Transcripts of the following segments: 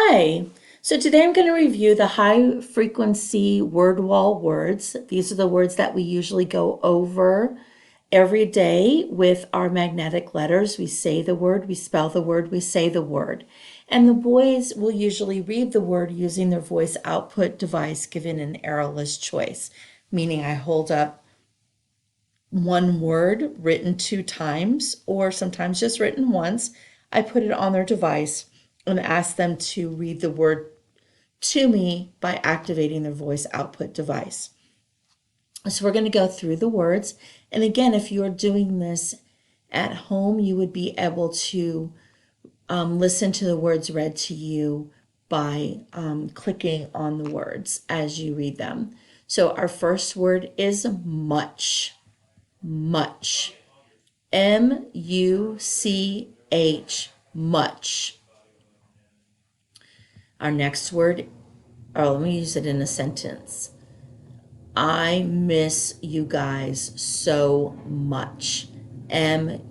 Hi. So today I'm going to review the high frequency word wall words. These are the words that we usually go over every day with our magnetic letters. We say the word, we spell the word, we say the word. And the boys will usually read the word using their voice output device given an arrowless choice, meaning I hold up one word written 2 times or sometimes just written once. I put it on their device and ask them to read the word to me by activating their voice output device. So we're going to go through the words. And again, if you're doing this at home, you would be able to listen to the words read to you by clicking on the words as you read them. So our first word is much. Much. M-U-C-H. Much. Our next word, let me use it in a sentence. I miss you guys so much. M-U-C-H.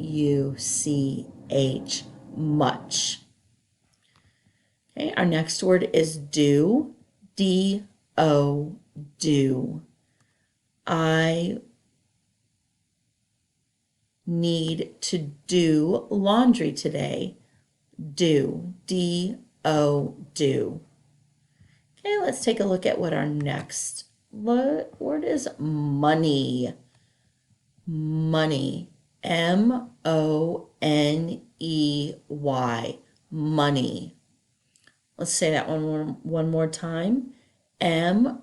Much. Okay, our next word is do. D-O. Do. I need to do laundry today. Do. D-O. Do. Okay, let's take a look at what our next word is. Money. Money. M-O-N-E-Y. Money. Let's say that one more time. M-O-N-E-Y.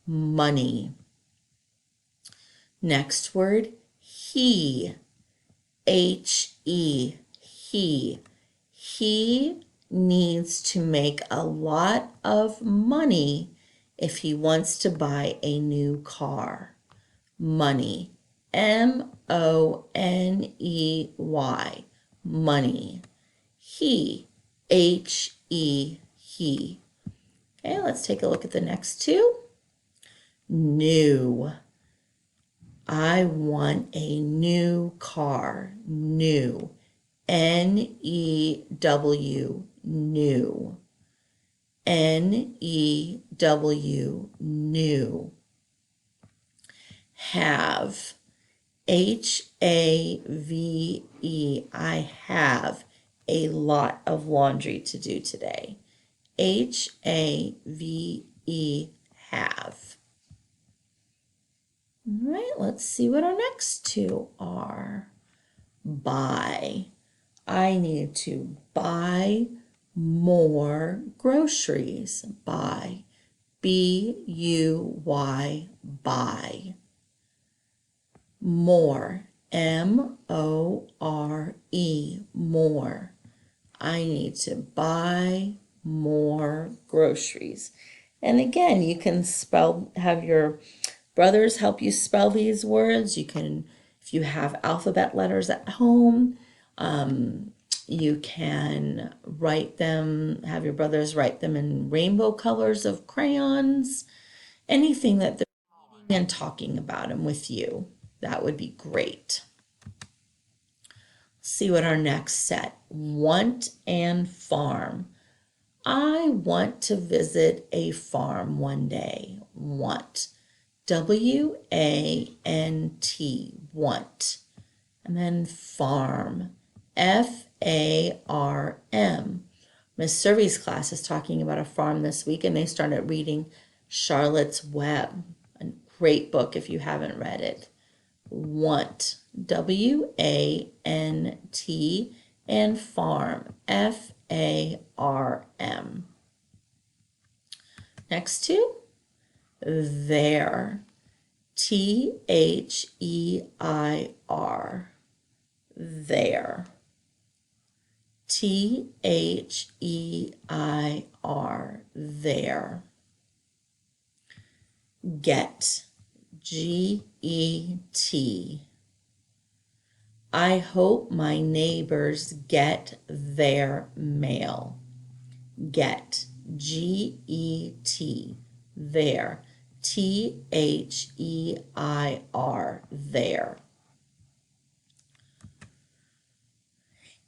Money. Next word, he. H-E. He. He needs to make a lot of money if he wants to buy a new car. Money. M-O-N-E-Y. Money. He. H-E. He. Okay, let's take a look at the next two. New. I want a new car. New. N-E-W. New. N-E-W. New. Have. H-A-V-E. I have a lot of laundry to do today. H-A-V-E. Have. All right, let's see what our next two are. Buy. I need to buy more groceries. Buy. B-U-Y. Buy. More. M-O-R-E. More. I need to buy more groceries. And again, you can have your brothers help you spell these words. You can, if you have alphabet letters at home, you can write them, have your brothers write them in rainbow colors of crayons. Anything that they're reading and talking about them with you. That would be great. Let's see what our next set. Want and farm. I want to visit a farm one day. Want. W-A-N-T. Want. And then farm. F-A-R-M. Miss Survey's class is talking about a farm this week, and they started reading Charlotte's Web. A great book if you haven't read it. Want. W-A-N-T. And farm. F-A-R-M. Next two. There. T-H-E-I-R. There. T-H-E-I-R. There. Get. G-E-T. I hope my neighbors get their mail. Get. G-E-T. There. T-H-E-I-R. There.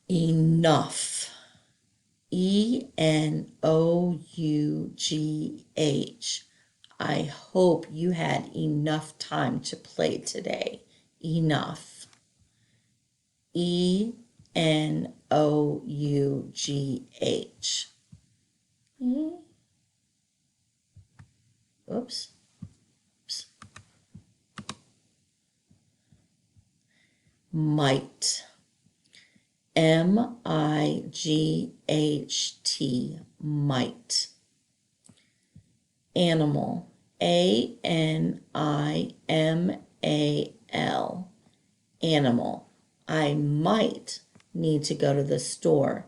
Enough. E-N-O-U-G-H. I hope you had enough time to play today. Enough. E-N-O-U-G-H. Oops. Oops. Might. M-I-G-H-T. Might. Animal. A-N-I-M-A-L. Animal. I might need to go to the store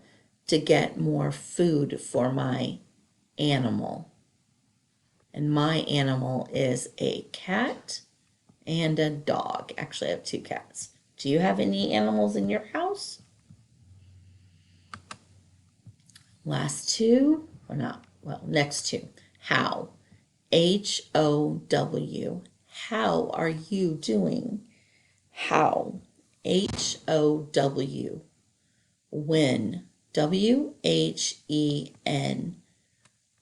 to get more food for my animal. And my animal is a cat and a dog. Actually, I have 2 cats. Do you have any animals in your house? Last 2, or not, well, next 2. How. H-O-W. How are you doing? How. H-O-W. When. W-H-E-N.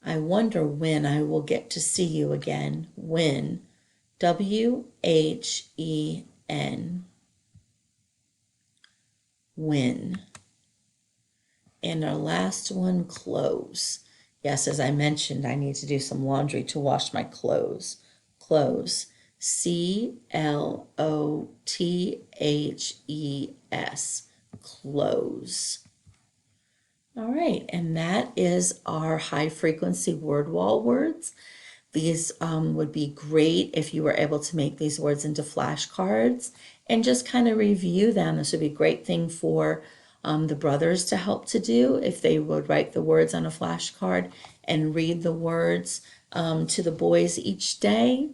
I wonder when I will get to see you again. When. W-H-E-N. When. And our last one, clothes. Yes, as I mentioned, I need to do some laundry to wash my clothes. Clothes. C-L-O-T-H-E-S. Clothes. All right, and that is our high frequency word wall words. These would be great if you were able to make these words into flashcards and just kind of review them. This would be a great thing for the brothers to help to do if they would write the words on a flashcard and read the words to the boys each day,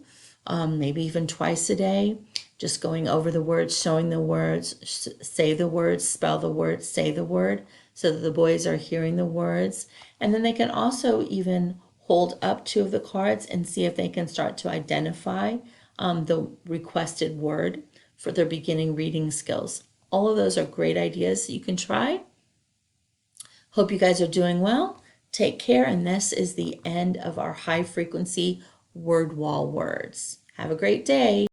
maybe even twice a day, just going over the words, showing the words, say the words, spell the words, say the word, so that the boys are hearing the words. And then they can also even hold up 2 of the cards and see if they can start to identify the requested word for their beginning reading skills. All of those are great ideas that you can try. Hope you guys are doing well. Take care, and this is the end of our high frequency word wall words. Have a great day.